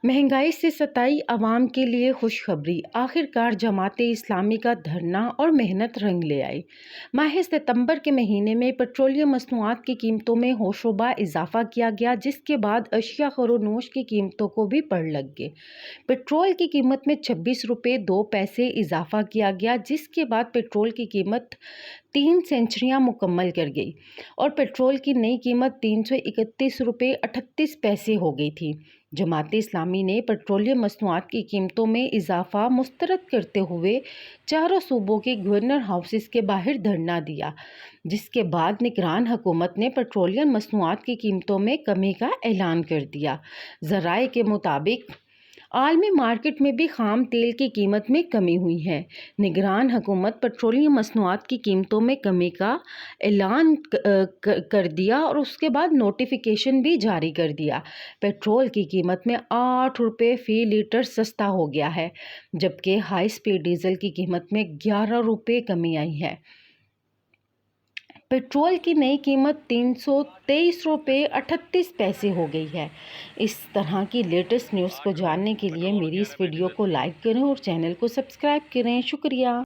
महंगाई से सताई आवाम के लिए खुशखबरी। आखिरकार जमात इस्लामी का धरना और मेहनत रंग ले आई। माह सितंबर के महीने में पेट्रोलियम मसनूआत की कीमतों में होशोबा इजाफा किया गया, जिसके बाद अशिया खरोनोश की कीमतों को भी पड़ लग गए। पेट्रोल की कीमत में 26 रुपये 2 पैसे इजाफा किया गया, जिसके बाद पेट्रोल की कीमत 3 सेंचुरियाँ मुकम्मल कर गई और पेट्रोल की नई कीमत 331 रुपये 38 पैसे हो गई थी। जमात इस्लामी ने पेट्रोलियम मसनूआत की कीमतों में इजाफा मुस्तरद करते हुए चारों सूबों के गवर्नर हाउसेस के बाहर धरना दिया, जिसके बाद निगरान हुकूमत ने पेट्रोलियम मसनूआत की कीमतों में कमी का ऐलान कर दिया। ज़राए के मुताबिक आलमी मार्केट में भी खाम तेल की कीमत में कमी हुई है। निगरान हुकूमत पेट्रोलियम मसनूआत की कीमतों में कमी का ऐलान कर दिया और उसके बाद नोटिफिकेशन भी जारी कर दिया। पेट्रोल की कीमत में 8 रुपये फ़ी लीटर सस्ता हो गया है, जबकि हाई स्पीड डीजल की कीमत में 11 रुपये कमी आई है। पेट्रोल की नई कीमत 323 रुपये 38 पैसे हो गई है। इस तरह की लेटेस्ट न्यूज़ को जानने के लिए मेरी इस वीडियो को लाइक करें और चैनल को सब्सक्राइब करें। शुक्रिया।